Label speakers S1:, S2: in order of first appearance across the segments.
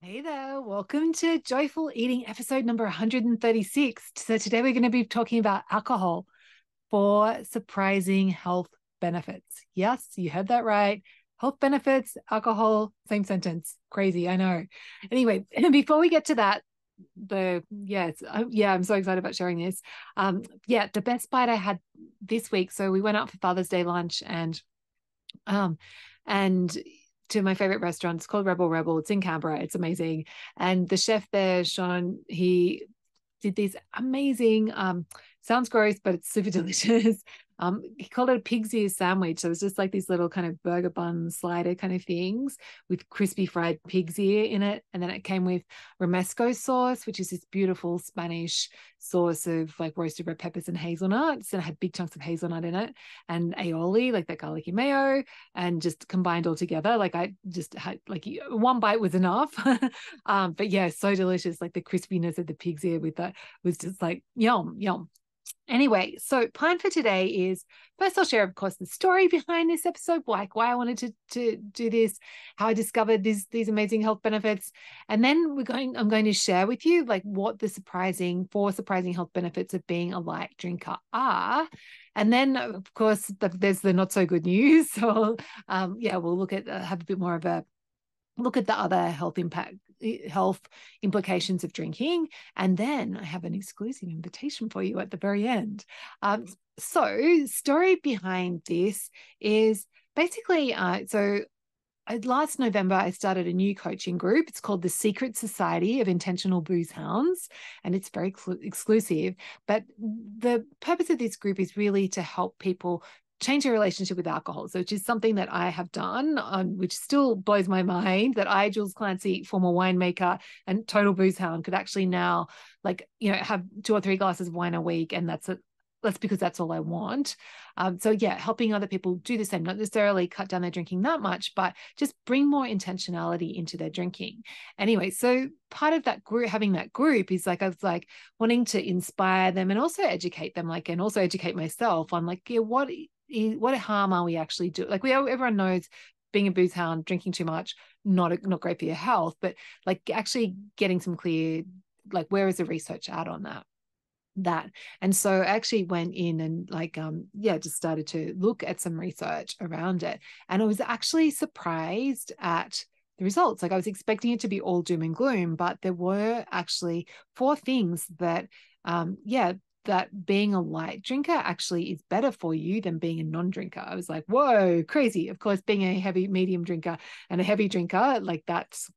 S1: Hey there, welcome to Joyful Eating episode number 136. So, today we're going to be talking about alcohol for surprising health benefits. Yes, you heard that right. Health benefits, alcohol, same sentence. Crazy, I know. Anyway, before we get to that, I'm so excited about sharing this. The best bite I had this week. So, we went out for Father's Day lunch um, and to my favorite restaurant. It's called Rebel Rebel. It's in Canberra. It's amazing. And the chef there, Sean, he did these amazing, sounds gross, but it's super delicious. He called it a pig's ear sandwich. So it was just like these little kind of burger bun slider kind of things with crispy fried pig's ear in it. And then it came with romesco sauce, which is this beautiful Spanish sauce of like roasted red peppers and hazelnuts. And it had big chunks of hazelnut in it, and aioli, like that garlicky mayo, and just combined all together. Like I just had like one bite was enough. But yeah, so delicious. Like the crispiness of the pig's ear with that was just like yum, yum. Anyway, so plan for today is first I'll share, of course, the story behind this episode, like why I wanted to do this, how I discovered these amazing health benefits, and then I'm going to share with you like what the surprising health benefits of being a light drinker are. And then, of course, there's the not so good news. So, we'll look at have a bit more of a look at the other health implications of drinking. And then I have an exclusive invitation for you at the very end. So story behind this is basically, last November, I started a new coaching group. It's called the Secret Society of Intentional Booze Hounds, and it's very exclusive. But the purpose of this group is really to help people change your relationship with alcohol. So, which is something that I have done, which still blows my mind that I, Jules Clancy, former winemaker and total booze hound, could actually now, have 2 or 3 glasses of wine a week, and that's because that's all I want. Helping other people do the same, not necessarily cut down their drinking that much, but just bring more intentionality into their drinking. Anyway, so part of that group, having that group, is like I was like wanting to inspire them and also educate them, and also educate myself on what harm are we actually doing? Like everyone knows being a booze hound, drinking too much, not great for your health, but like actually getting some clear, like where is the research at on that. And so I actually went in and just started to look at some research around it. And I was actually surprised at the results. Like I was expecting it to be all doom and gloom, but there were actually 4 things that being a light drinker actually is better for you than being a non-drinker. I was like, whoa, crazy. Of course, being a heavy medium drinker and a heavy drinker, like that's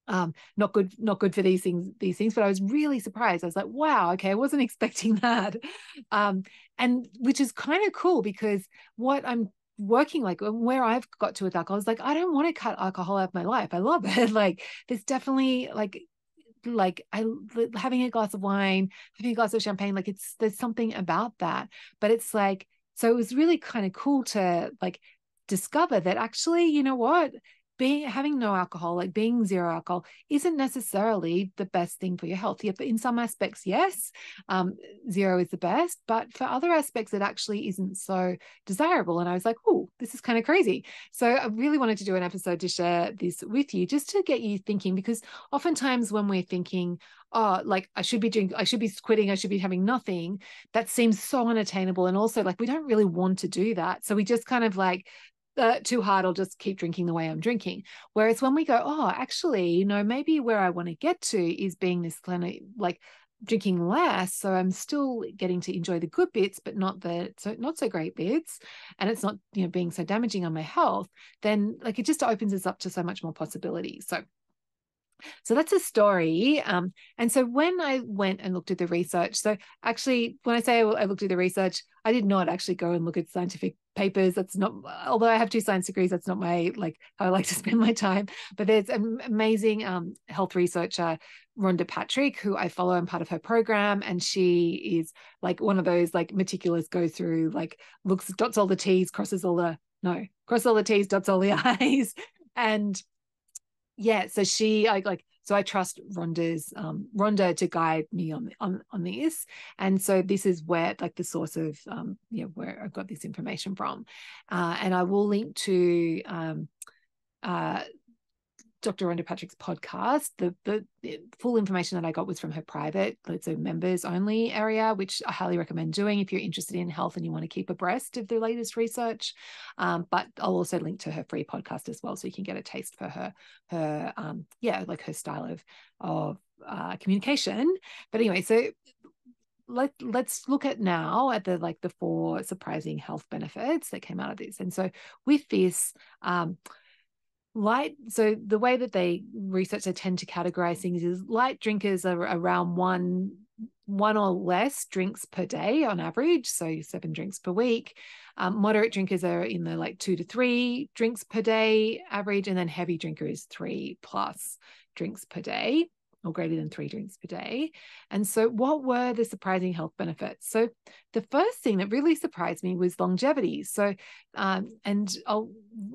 S1: not good for these things. But I was really surprised. I was like, wow, okay, I wasn't expecting that. And which is kind of cool, because what I'm working, like where I've got to with alcohol, is like I don't want to cut alcohol out of my life. I love it. Like there's definitely like I having a glass of wine, having a glass of champagne, like there's something about that. But it's like, so it was really kind of cool to like discover that actually, you know what, having no alcohol, like being zero alcohol, isn't necessarily the best thing for your health. Yeah, but in some aspects, yes, zero is the best, but for other aspects, it actually isn't so desirable. And I was like, oh, this is kind of crazy. So I really wanted to do an episode to share this with you, just to get you thinking, because oftentimes when we're thinking, oh, like I should be quitting, I should be having nothing, that seems so unattainable. And also like we don't really want to do that. So we just kind of like, too hard, I'll just keep drinking the way I'm drinking. Whereas when we go, oh, actually, maybe where I want to get to is being this kind of like drinking less, so I'm still getting to enjoy the good bits, but not so great bits, and it's not being so damaging on my health. Then like it just opens us up to so much more possibility. So that's a story. And so when I went and looked at the research, so actually, when I say I looked at the research, I did not actually go and look at scientific papers. That's not, although I have 2 science degrees, that's not my, like, how I like to spend my time. But there's an amazing health researcher, Rhonda Patrick, who I follow and part of her program. And she is like one of those like meticulous, go through, like dots all the T's, crosses all the, no, cross all the T's, dots all the I's. And yeah, so so I trust Rhonda to guide me on this. And so this is where like the source of where I've got this information from. And I will link to Dr. Rhonda Patrick's podcast. The full information that I got was from her private, so members only area, which I highly recommend doing if you're interested in health and you want to keep abreast of the latest research. But I'll also link to her free podcast as well, so you can get a taste for her like her style of communication. But anyway, so let's look at now at the 4 surprising health benefits that came out of this. And so with this, so the way that they tend to categorize things is light drinkers are around one or less drinks per day on average, so 7 drinks per week. Moderate drinkers are in the 2 to 3 drinks per day average, and then heavy drinkers 3+ drinks per day, or greater than 3 drinks per day. And so what were the surprising health benefits? So the first thing that really surprised me was longevity. So, and I'll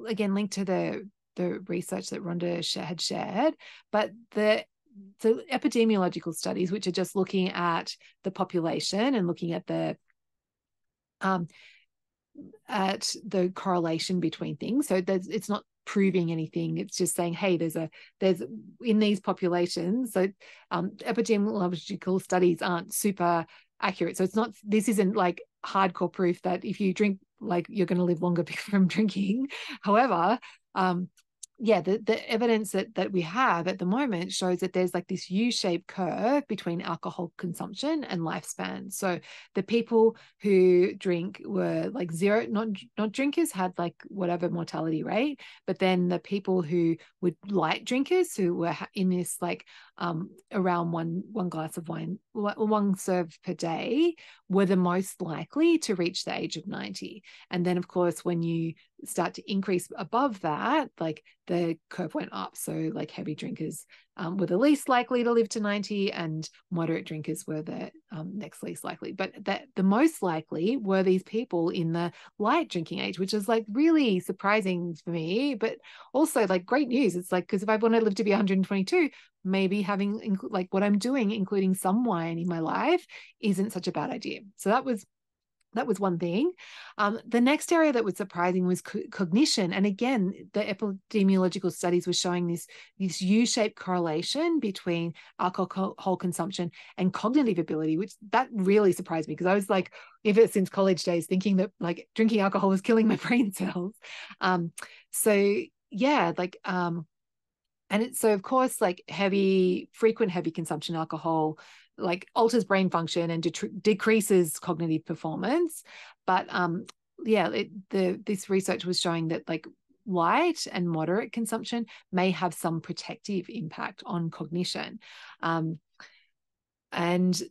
S1: again link to the research that Rhonda had shared, but the epidemiological studies, which are just looking at the population and looking at the correlation between things. So it's not proving anything, it's just saying, hey, there's in these populations. So epidemiological studies aren't super accurate, so this isn't like hardcore proof that if you drink, you're going to live longer from drinking. However, the evidence that we have at the moment shows that there's this U-shaped curve between alcohol consumption and lifespan. So the people who drink were zero, not drinkers, had whatever mortality rate, but then the people who were light drinkers, who were in this around one glass of wine, 1 serve per day, were the most likely to reach the age of 90. And then of course, when you start to increase above that, the curve went up. So heavy drinkers were the least likely to live to 90, and moderate drinkers were the next least likely. But the most likely were these people in the light drinking age, which is really surprising for me, but also great news. It's because if I want to live to be 122, maybe having what I'm doing, including some wine in my life, isn't such a bad idea. So that was one thing. The next area that was surprising was cognition. And again, the epidemiological studies were showing this U-shaped correlation between alcohol consumption and cognitive ability, which that really surprised me, because I was ever since college days thinking that drinking alcohol was killing my brain cells. And so of course, frequent heavy consumption alcohol alters brain function and decreases cognitive performance. But this research was showing that light and moderate consumption may have some protective impact on cognition. And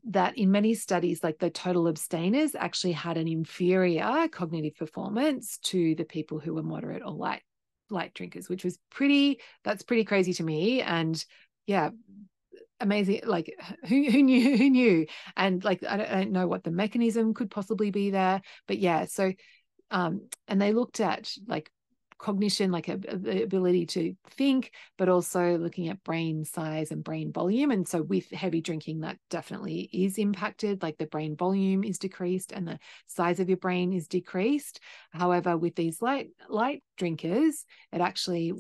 S1: that in many studies, the total abstainers actually had an inferior cognitive performance to the people who were moderate or light drinkers, which was pretty crazy to me. And amazing. Who knew? And I don't know what the mechanism could possibly be there, but so and they looked at cognition, the ability to think, but also looking at brain size and brain volume. And so with heavy drinking, that definitely is impacted, the brain volume is decreased and the size of your brain is decreased. However, with these light drinkers, it actually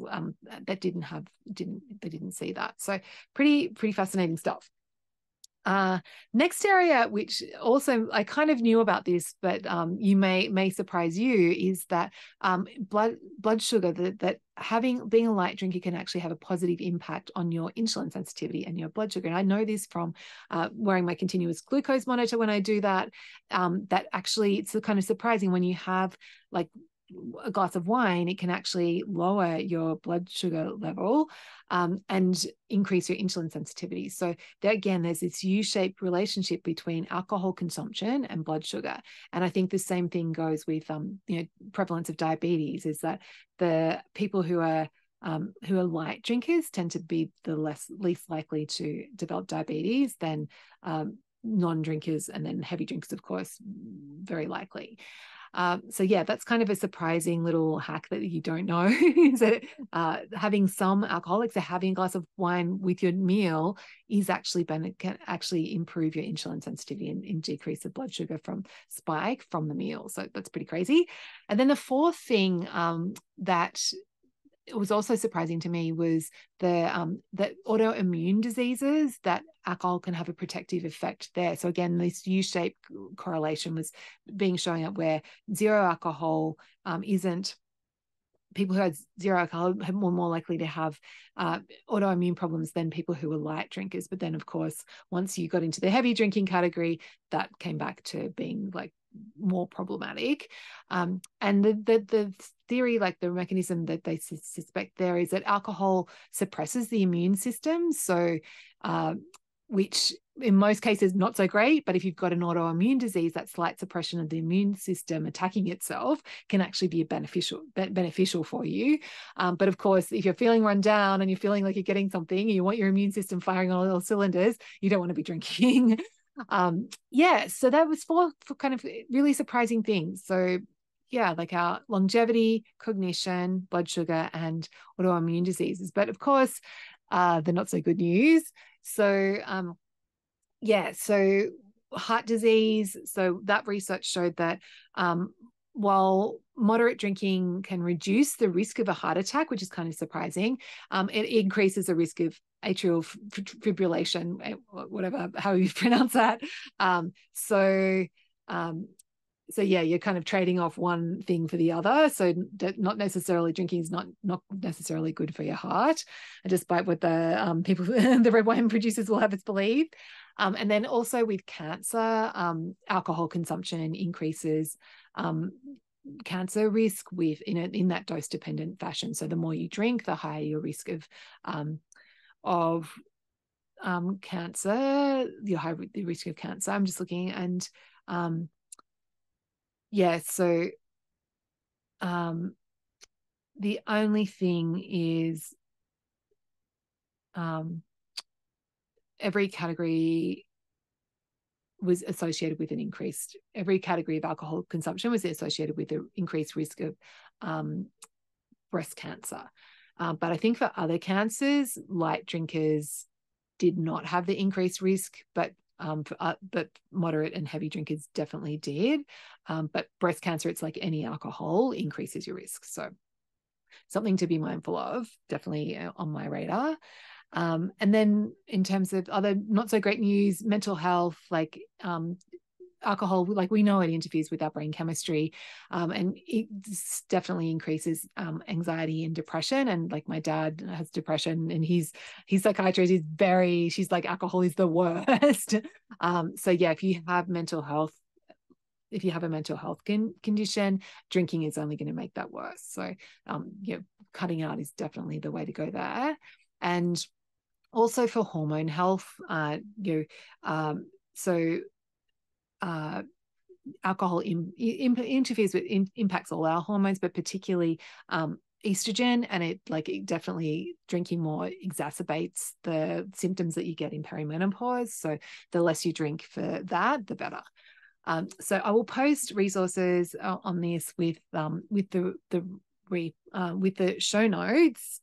S1: they didn't see that. So pretty fascinating stuff. Next area, which also I kind of knew about this, but you may surprise you, is that blood sugar, that being a light drinker can actually have a positive impact on your insulin sensitivity and your blood sugar. And I know this from wearing my continuous glucose monitor when I do that, that actually it's kind of surprising when you have a glass of wine, it can actually lower your blood sugar level and increase your insulin sensitivity. So there again, there's this U-shaped relationship between alcohol consumption and blood sugar. And I think the same thing goes with prevalence of diabetes, is that the people who are light drinkers tend to be the least likely to develop diabetes than non-drinkers, and then heavy drinkers, of course, very likely. That's kind of a surprising little hack that you don't know, is that having some alcoholics, so having a glass of wine with your meal can actually improve your insulin sensitivity and decrease the blood sugar spike from the meal. So that's pretty crazy. And then the fourth thing that it was also surprising to me was the autoimmune diseases, that alcohol can have a protective effect there. So again, this U-shaped correlation was showing up where zero alcohol isn't. People who had zero alcohol were more likely to have autoimmune problems than people who were light drinkers. But then, of course, once you got into the heavy drinking category, that came back to being like more problematic. And the theory, like the mechanism that they suspect there, is that alcohol suppresses the immune system. So which in most cases not so great, but if you've got an autoimmune disease, that slight suppression of the immune system attacking itself can actually be beneficial for you. But of course, if you're feeling run down and you're feeling like you're getting something and you want your immune system firing on all cylinders, you don't want to be drinking. So that was for kind of really surprising things. So yeah, like our longevity, cognition, blood sugar, and autoimmune diseases. But of course, the not so good news. So so heart disease. So that research showed that while moderate drinking can reduce the risk of a heart attack, which is kind of surprising, it increases the risk of atrial fibrillation, whatever, how you pronounce that. So yeah, you're kind of trading off one thing for the other. So not necessarily drinking is not necessarily good for your heart, despite what the people, the red wine producers will have us believe. And then also with cancer, alcohol consumption increases cancer risk in that dose dependent fashion. So the more you drink, the higher your risk of cancer, the risk of cancer. I'm just looking, and so the only thing is every category was associated with every category of alcohol consumption was associated with an increased risk of breast cancer. But I think for other cancers, light drinkers did not have the increased risk, but moderate and heavy drinkers definitely did. But breast cancer, it's like any alcohol, increases your risk. So something to be mindful of, definitely on my radar. And then in terms of other not so great news, mental health, like alcohol, like we know it interferes with our brain chemistry, and it definitely increases anxiety and depression. And like my dad has depression, and he's psychiatrist is she's like, alcohol is the worst. So yeah, if you have a mental health condition, drinking is only going to make that worse. So cutting out is definitely the way to go there. And also for hormone health, alcohol interferes with impacts all our hormones, but particularly estrogen, and it definitely, drinking more exacerbates the symptoms that you get in perimenopause. So the less you drink for that, the better. So I will post resources on this with the show notes.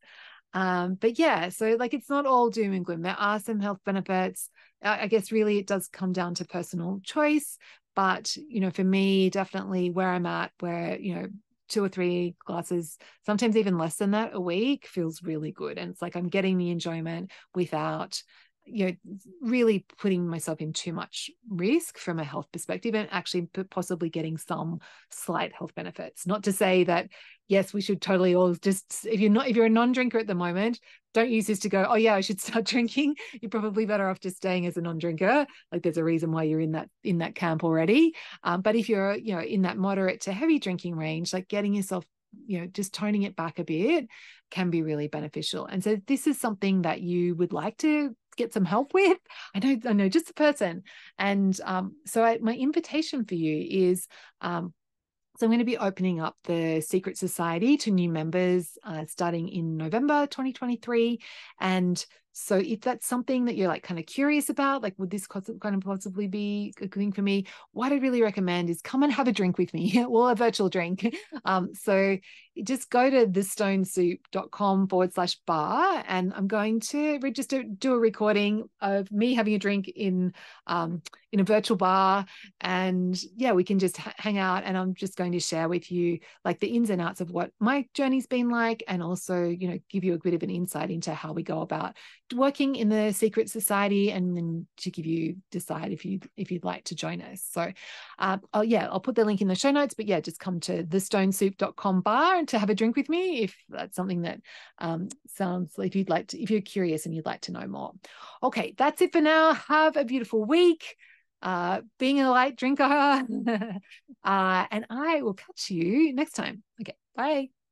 S1: But yeah, so like it's not all doom and gloom. There are some health benefits. I guess really it does come down to personal choice. But, for me, definitely where I'm at, where, 2 or 3 glasses, sometimes even less than that a week, feels really good. And it's like I'm getting the enjoyment without, really putting myself in too much risk from a health perspective, and actually possibly getting some slight health benefits. Not to say that, yes, we should totally all just, if you're a non-drinker at the moment, don't use this to go, oh yeah, I should start drinking. You're probably better off just staying as a non-drinker. Like there's a reason why you're in that camp already. But if you're, in that moderate to heavy drinking range, like getting yourself, just toning it back a bit can be really beneficial. And so this is something that you would like to get some help with. I know just the person. And so my invitation for you is, so I'm going to be opening up the Secret Society to new members starting in November 2023. And so if that's something that you're like kind of curious about, like would this kind of possibly be a good thing for me, what I really recommend is come and have a drink with me, well, a virtual drink. So just go to thestonесoup.com/bar, and I'm going to do a recording of me having a drink in in a virtual bar, and yeah, we can just hang out, and I'm just going to share with you like the ins and outs of what my journey's been like, and also, you know, give you a bit of an insight into how we go about working in the secret society, and then to give you decide if you'd like to join us. So I'll put the link in the show notes, but yeah, just come to thestonesoup.com bar and to have a drink with me if that's something that sounds like if you're curious and you'd like to know more. Okay, that's it for now. Have a beautiful week. Being a light drinker. And I will catch you next time. Okay, bye.